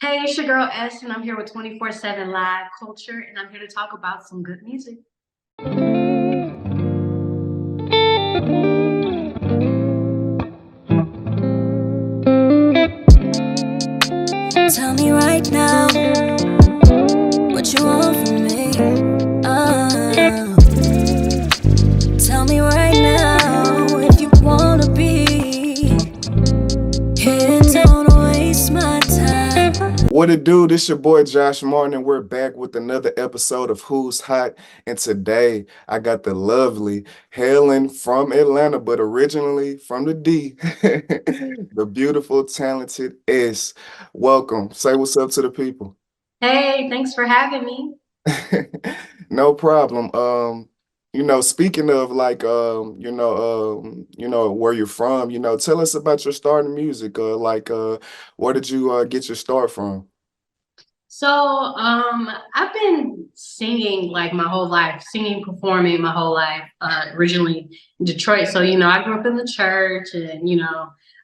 Hey, it's your girl S, and I'm here with 24/7 Live Culture, and I'm here to talk about some good music. Tell me right now what you want from me. Tell me right now if you wanna be here. Don't waste my time. What it do? This your boy Josh Martin, and we're back with another episode of Who's Hot. And today I got the lovely, hailing from Atlanta, but originally from the D, the beautiful, talented S. Welcome. Say what's up to the people. Hey, thanks for having me. No problem. Speaking of where you're from, tell us about your start in music. Where did you get your start from? I've been singing like my whole life, singing, performing my whole life, originally in Detroit. I grew up in the church and,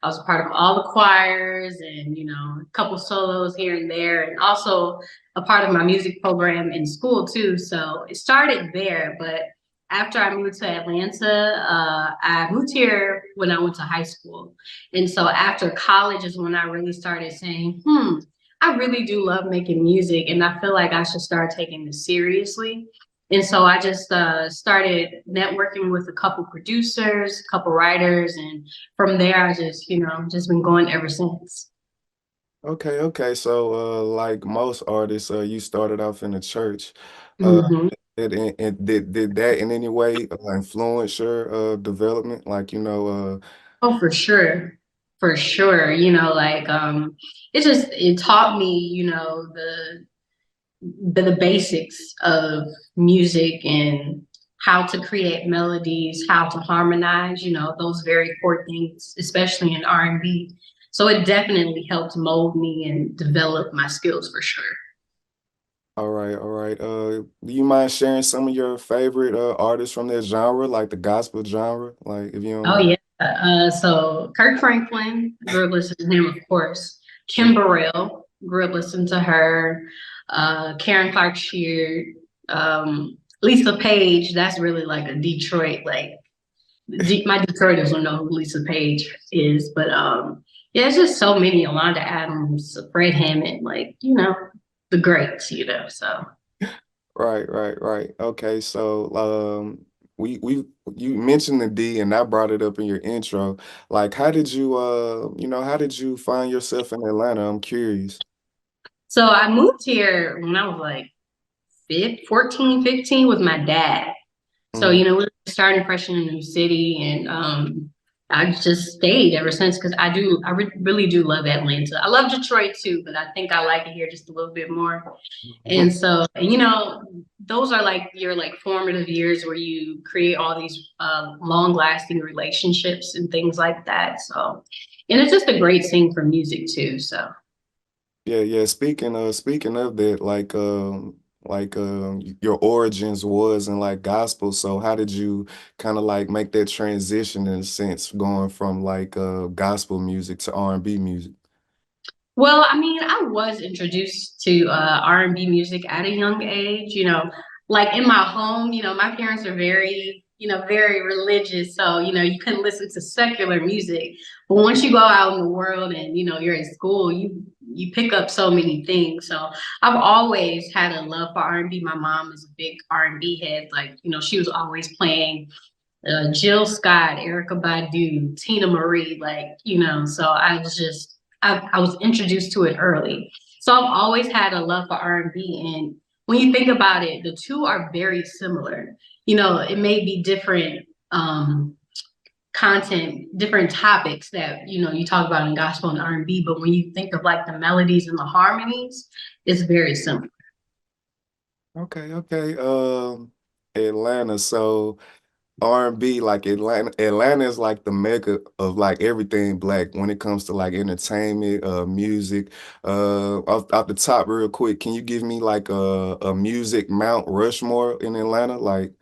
I was a part of all the choirs and, a couple solos here and there, and also a part of my music program in school too. So it started there, but after I moved to Atlanta, I moved here when I went to high school. And so after college is when I really started saying, I really do love making music, and I feel like I should start taking this seriously. And so I just started networking with a couple producers, a couple writers, and from there I just been going ever since. Okay. So, like most artists, you started off in the church. Uh, hmm did that in any way influence your development? Oh, for sure. For sure. It taught me, the basics of music and how to create melodies, how to harmonize, those very core things, especially in R&B. So it definitely helped mold me and develop my skills for sure. all right. Do you mind sharing some of your favorite artists from that genre, like the gospel genre? Like, if you don't Oh mind. yeah. So Kirk Franklin, grew up listening to him, of course. Kim Burrell, grew up listening to her. Karen Clark Sheard, Lisa Page. That's really like a Detroit, like my Detroiters will know who Lisa Page is. But yeah, it's just so many. Yolanda Adams, Fred Hammond, the greats. So. Right. Okay, so we you mentioned the D, and I brought it up in your intro. Like, how did you find yourself in Atlanta? I'm curious. So I moved here when I was like 14, 15 with my dad. So, Mm, we were starting fresh in a new city, and I just stayed ever since because really do love Atlanta. I love Detroit too, but I think I like it here just a little bit more. And so, those are like your like formative years where you create all these long lasting relationships and things like that. So, and it's just a great thing for music too. So. yeah. Speaking of that, your origins was in like gospel. So how did you kind of like make that transition in a sense, going from like gospel music to R&B music? Well, I mean, I was introduced to R&B music at a young age, like in my home, my parents are very, very religious. So, you couldn't listen to secular music. But once you go out in the world and, you're in school, you pick up so many things. So I've always had a love for R&B. My mom is a big R&B head. Like, she was always playing Jill Scott, Erica Badu, Tina Marie, so I was introduced to it early. So I've always had a love for R&B. And when you think about it, the two are very similar. It may be different content, different topics that, you talk about in gospel and R&B, but when you think of like the melodies and the harmonies, it's very similar. Okay. Atlanta. So R&B, like Atlanta is like the mecca of like everything black when it comes to like entertainment, music. Off the top, real quick, can you give me like a music Mount Rushmore in Atlanta? Like,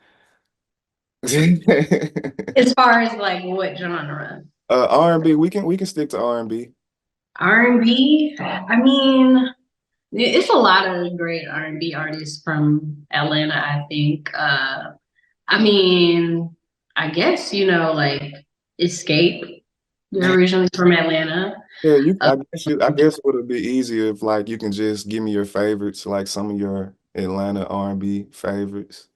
As far as like what genre? R&B, we can stick to R&B. R&B, I mean. It's a lot of great R&B artists from Atlanta, I think. I mean, I guess, like Escape. They're originally from Atlanta. Yeah, Uh, I guess would it be easier if like you can just give me your favorites, like some of your Atlanta R&B favorites,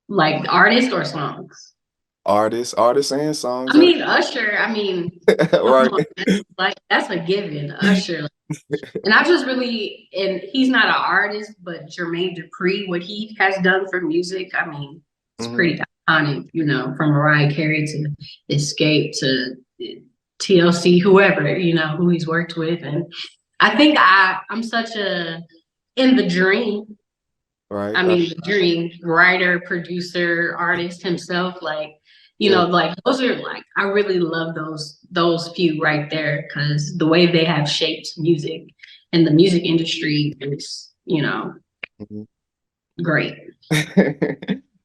like artists or songs. artists and songs, I mean, Usher, come right? on, that's a given. Usher. And I just really, and he's not an artist, but Jermaine Dupri, what he has done for music, it's Hmm. pretty iconic, from Mariah Carey to Escape to TLC, whoever, who he's worked with. And I think I'm such in the dream. Right. The dream writer, producer, artist himself, Yeah. like those are I really love those few right there because the way they have shaped music and the music industry is, Mhm. great.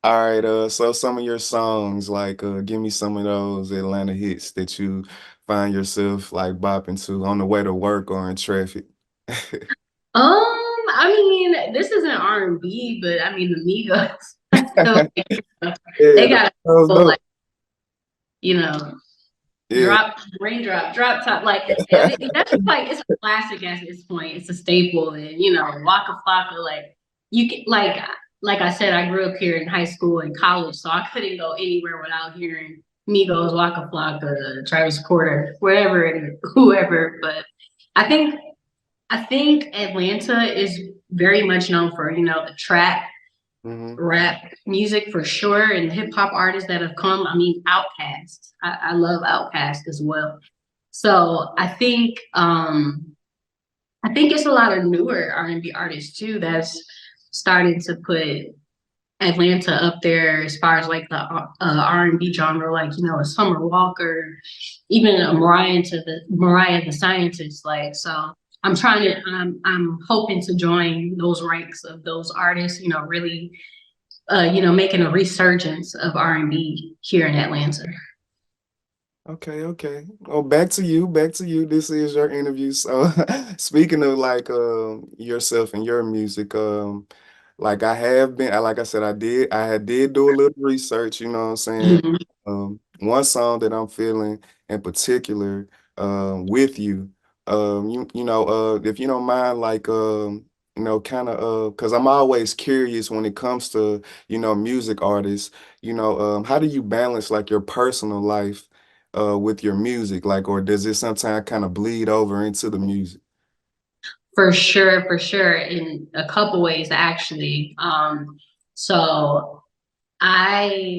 All right, so some of your songs, like give me some of those Atlanta hits that you find yourself like bopping to on the way to work or in traffic. This isn't R&B, but the Migos, I feel like Yeah, they got a those couple, dope. like, you know, Yeah. drop, raindrop, drop top. That's like it's a classic at this point. It's a staple, and Waka Flocka. Like you can, like I said, I grew up here in high school and college, so I couldn't go anywhere without hearing Migos, Waka Flocka, Travis Porter, whatever it is, whoever. But I think I think Atlanta is very much known for the trap Hmm. rap music for sure, and hip hop artists that have come. Outkast. I love Outkast as well. So I think it's a lot of newer R&B artists too that's starting to put Atlanta up there as far as like the R&B genre, like a Summer Walker, even a Mariah the Scientist. Like so, I'm hoping to join those ranks of those artists. Really making a resurgence of R&B here in Atlanta. Okay, okay. Well, back to you, back to you. This is your interview. So, speaking of like yourself and your music, like I have been, like I said, I did do a little research, you know what I'm saying? Mhm. One song that I'm feeling in particular, with you, if you don't mind, like, kind of, because I'm always curious when it comes to, music artists, how do you balance like your personal life, with your music, like, or does it sometimes kind of bleed over into the music? For sure, in a couple ways actually. So I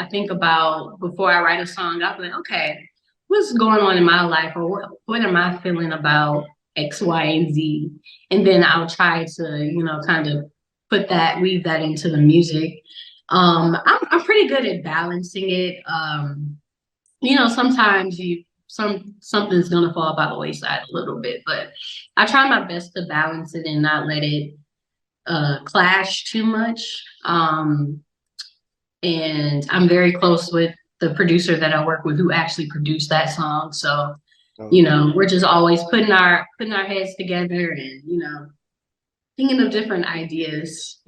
think about before I write a song, I'll be like, okay, what's going on in my life, or what am I feeling about X, Y, and Z, and then I'll try to kind of weave that into the music. I'm pretty good at balancing it. Sometimes something's gonna fall by the wayside a little bit, but I try my best to balance it and not let it clash too much. And I'm very close with the producer that I work with who actually produced that song. So, Okay. we're just always putting our heads together and, thinking of different ideas,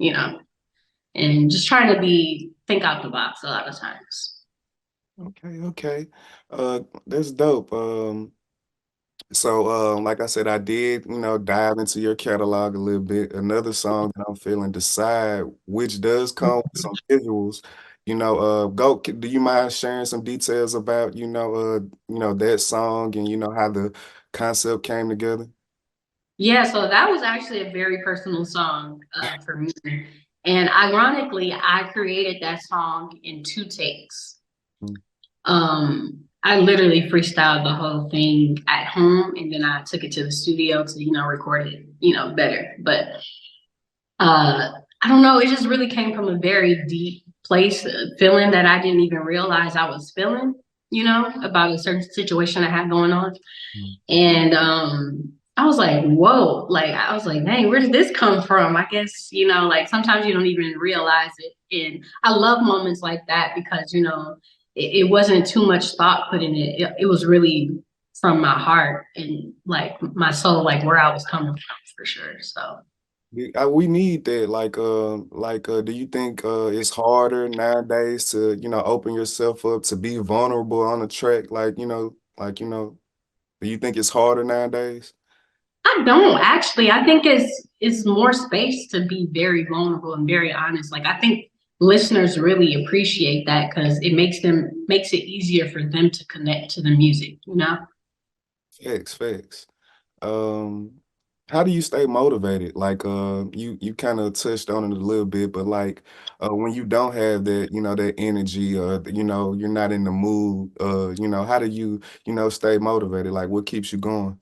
and just trying to think out the box a lot of times. Okay, okay. That's dope. So, like I said, I did, dive into your catalog a little bit. Another song that I'm feeling, Decide, which does come with some visuals. Do you mind sharing some details about, that song and how the concept came together? Yeah, so that was actually a very personal song for me. And ironically, I created that song in two takes. Mm. I literally freestyled the whole thing at home and then I took it to the studio to, record it, better. But I don't know, it just really came from a very deep place, feeling that I didn't even realize I was feeling, about a certain situation I had going on. Mm. And I was like, whoa, like I was like, dang, where did this come from? I guess, like sometimes you don't even realize it. And I love moments like that because, it wasn't too much thought put in it. It was really from my heart and like my soul, like where I was coming from for sure. So We need that. Do you think it's harder nowadays to, open yourself up to be vulnerable on the track? Do you think it's harder nowadays? I don't actually. I think it's more space to be very vulnerable and very honest. Like I think listeners really appreciate that because it makes it easier for them to connect to the music, you know? Facts, facts. Um, how do you stay motivated? You kind of touched on it a little bit, but when you don't have that, that energy, or you're not in the mood, how do you, stay motivated? Like, what keeps you going?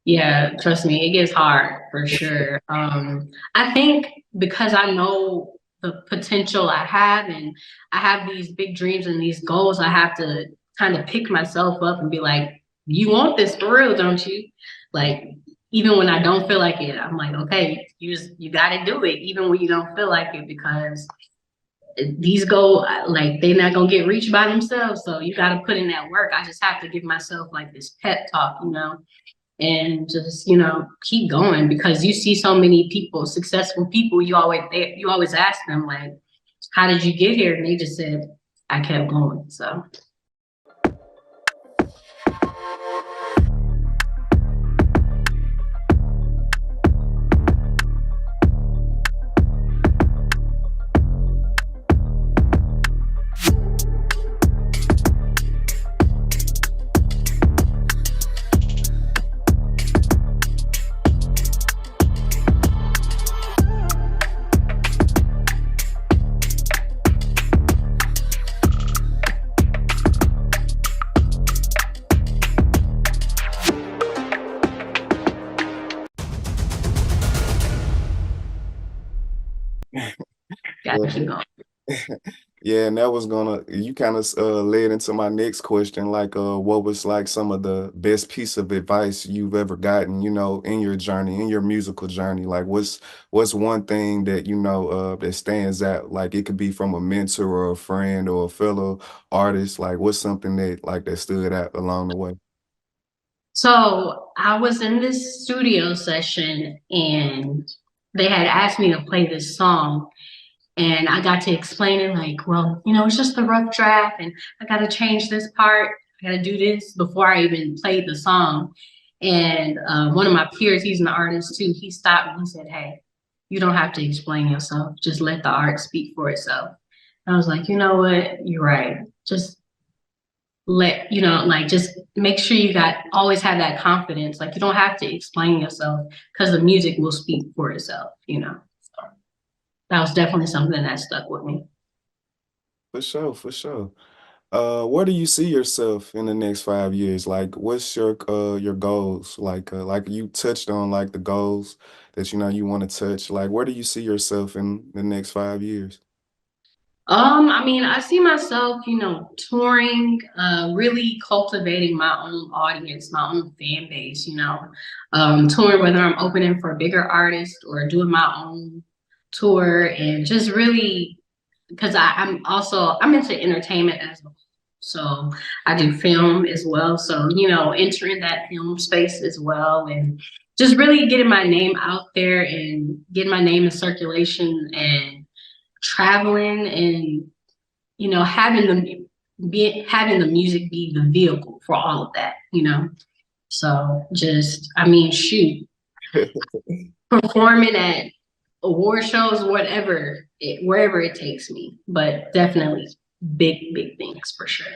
Yeah, trust me, it gets hard for sure. I think because I know the potential I have and I have these big dreams and these goals, I have to kind of pick myself up and be like, you want this for real, don't you? Like, even when I don't feel like it, I'm like, okay, you gotta do it, even when you don't feel like it, because these go like they're not gonna get reached by themselves. So you gotta put in that work. I just have to give myself like this pep talk, and just keep going because you see so many people, successful people. You always ask them like, how did you get here? And they just said, I kept going. So gotta keep going. Yeah, and that was you kind of led into my next question, what was like some of the best piece of advice you've ever gotten, in your journey, in your musical journey? Like what's one thing that that stands out? Like it could be from a mentor or a friend or a fellow artist. Like what's something that stood out along the way? So I was in this studio session and they had asked me to play this song. And I got to explain it like, well, it's just the rough draft and I got to change this part. I got to do this before I even played the song. And one of my peers, he's an artist too, he stopped and he said, hey, you don't have to explain yourself. Just let the art speak for itself. And I was like, you know what? You're right. Just just make sure you always have that confidence. Like you don't have to explain yourself because the music will speak for itself. So that was definitely something that stuck with me. For sure, for sure. Where do you see yourself in the next 5 years? Like, what's your goals? Like you touched on like the goals that you want to touch. Like, where do you see yourself in the next 5 years? I mean, I see myself, touring, really cultivating my own audience, my own fan base, touring, whether I'm opening for bigger artists or doing my own tour, and just really because I'm into entertainment as well. So I do film as well. So, entering that film space as well and just really getting my name out there and getting my name in circulation and traveling and having the music be the vehicle for all of that. So just I mean shoot, performing at award shows, wherever it takes me, but definitely big things for sure.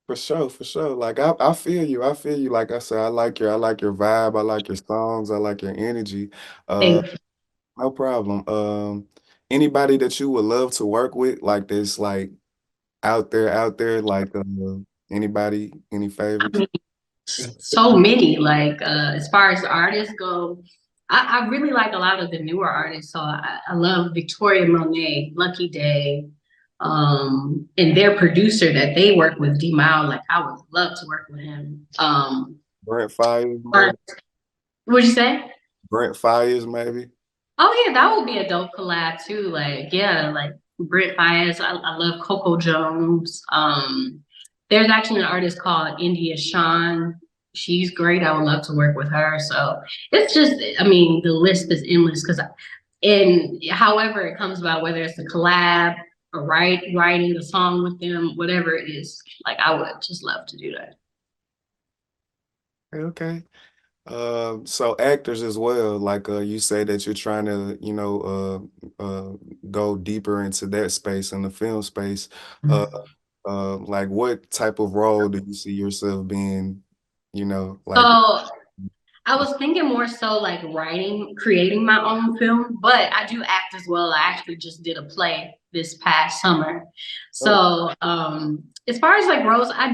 For sure, for sure. Like I feel you. I feel you. Like I said, I like your vibe. I like your songs. I like your energy. Uh, Thank you. no problem. Anybody that you would love to work with, like this, like out there, anybody, any I favorites? mean, so many, like as far as artists go, I really like a lot of the newer artists. So I love Victoria Monet, Lucky Day, and their producer that they work with, D Mile. Like I would love to work with him. Brent Fires, Or- maybe. what'd you say? Brent Fires, maybe. Oh yeah, that would be a dope collab too. Like yeah, like Brit Fayez. I love Coco Jones. there's actually an artist called India Shawn. She's great. I would love to work with her. So it's just, I mean, the list is endless because, and however it comes about, whether it's a collab or writing the song with them, whatever it is, like I would just love to do that. Okay. So actors as well, like you say that you're trying to, go deeper into that space in the film space. Uh, like what type of role do you see yourself being, like So I was thinking more so like writing, creating my own film, but I do act as well. I actually just did a play this past summer. oh, So, as far as like roles, I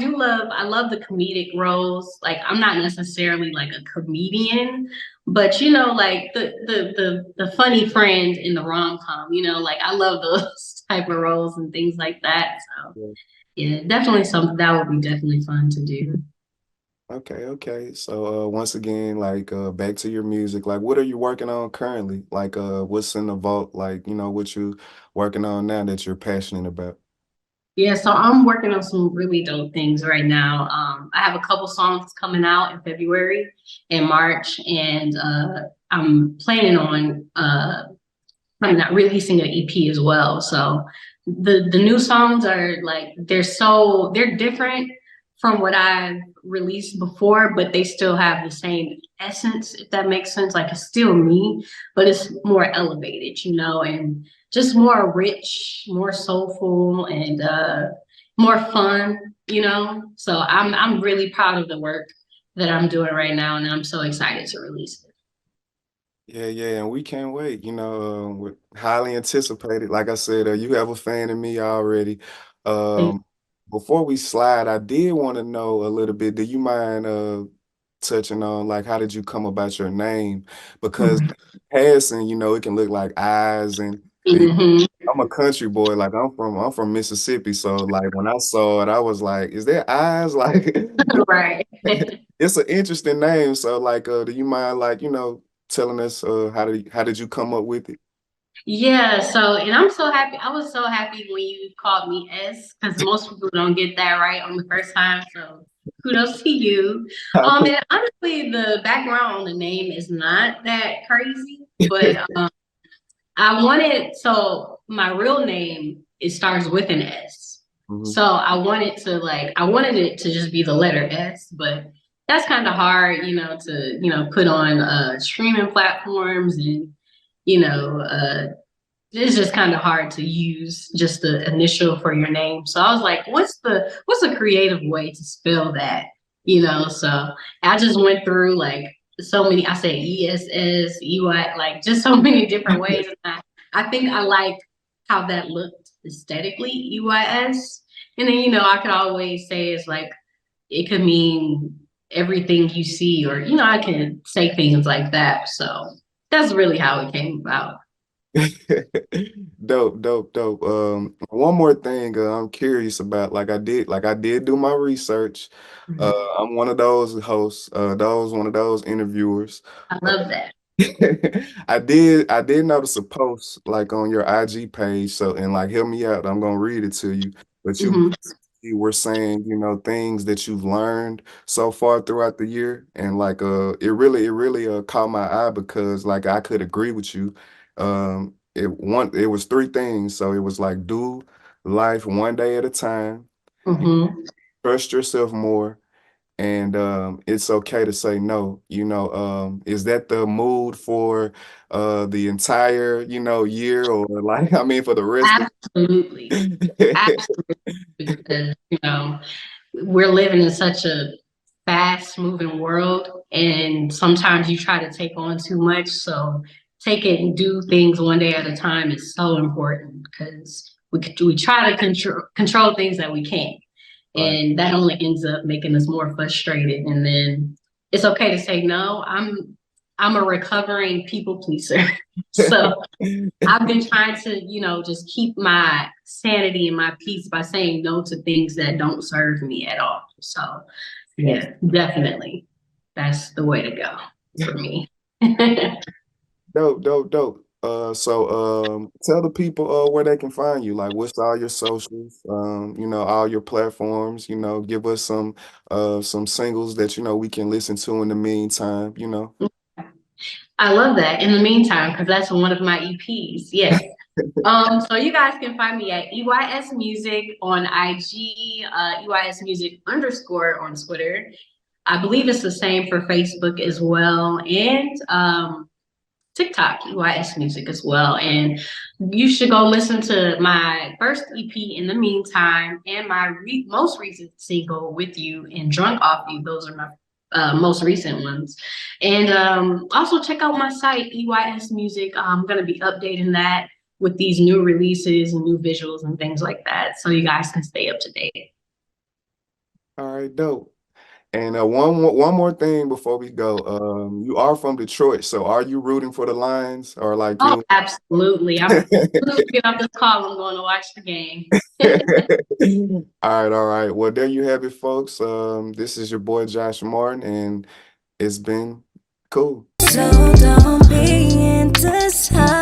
love the comedic roles. Like I'm not necessarily like a comedian, but like the funny friend in the rom-com, like I love those type of roles and things like that. So yeah. yeah, definitely something that would be definitely fun to do. Okay, okay. So once again, like back to your music, like what are you working on currently? Like what's in the vault, like, what you working on now that you're passionate about? Yeah, so I'm working on some really dope things right now. I have a couple songs coming out in February and March, and I'm planning on I'm not releasing an EP as well. So the new songs are like they're different from what I've released before, but they still have the same essence, if that makes sense. Like it's still me, but it's more elevated, and just more rich, more soulful, and more fun, So I'm really proud of the work that I'm doing right now, and I'm so excited to release Yeah, yeah, and we can't wait. We're highly anticipated. Like I said, you have a fan in me already. it. Um, Before we slide, I did want to know a little bit. Do you mind touching on like how did you come about your name? Because passing, it can look like eyes, and Mhm. I'm a country boy. Like I'm from Mississippi, so like when I saw it, I was like, "Is there eyes?" Like, Right. it's an interesting name. So like, do you mind like telling us how did you come up with it? Yeah, so and I'm so happy. I was so happy when you called me S because most people don't get that right on the first time. So kudos to you. And honestly, the background on the name is not that crazy, but I wanted so my real name it starts with an S. Mhm. So I wanted it to just be the letter S, but that's kind of hard, to put on streaming platforms and it's just kind of hard to use just the initial for your name. So I was like, what's a creative way to spell that? So I just went through like so many, I said ESS, EY, like just so many different ways. And I think I like how that looked aesthetically, EYS. And then, I could always say it's like it could mean everything you see, or I can say things like that. So that's really how it came about. Dope, dope, dope. One more thing, I'm curious about. Like I did do my research. Mhm. I'm one of those hosts, one of those interviewers. I love that. I did notice a post like on your IG page. So and like help me out. I'm gonna read it to you. But Hmm. you were saying, things that you've learned so far throughout the year, and like it really caught my eye because like I could agree with you. It was three things. So it was like do life one day at a time, Hmm. trust yourself more, and it's okay to say no. Is that the mood for the entire, year, or like I mean for the rest of Absolutely. Absolutely. Because, we're living in such a fast moving world, and sometimes you try to take on too much. So take it and do things one day at a time is so important because we try to control things that we can't. right. And that only ends up making us more frustrated. And then it's okay to say no. I'm a recovering people pleaser. So I've been trying to, just keep my sanity and my peace by saying no to things that don't serve me at all. So yeah, definitely. That's the way to go for me. Dope, dope, dope. Tell the people where they can find you. Like, what's all your socials? All your platforms. Give us some singles that we can listen to in the meantime. I love that. In the meantime, because that's one of my EPs. Yes. So you guys can find me at EYS Music on IG, EYS Music underscore on Twitter. I believe it's the same for Facebook as well, and TikTok, EYS Music as well. And you should go listen to my first EP in the meantime and my most recent single With You and Drunk Off You. Those are my most recent ones. And also check out my site, EYS Music. I'm going to be updating that with these new releases and new visuals and things like that. So you guys can stay up to date. All right, dope. And one more thing before we go. You are from Detroit, so are you rooting for the Lions or like Oh, you? absolutely. As soon as we get off this call, I'm going to watch the game. All right. Well, there you have it, folks. This is your boy Josh Martin, and it's been cool. So don't be indecisive.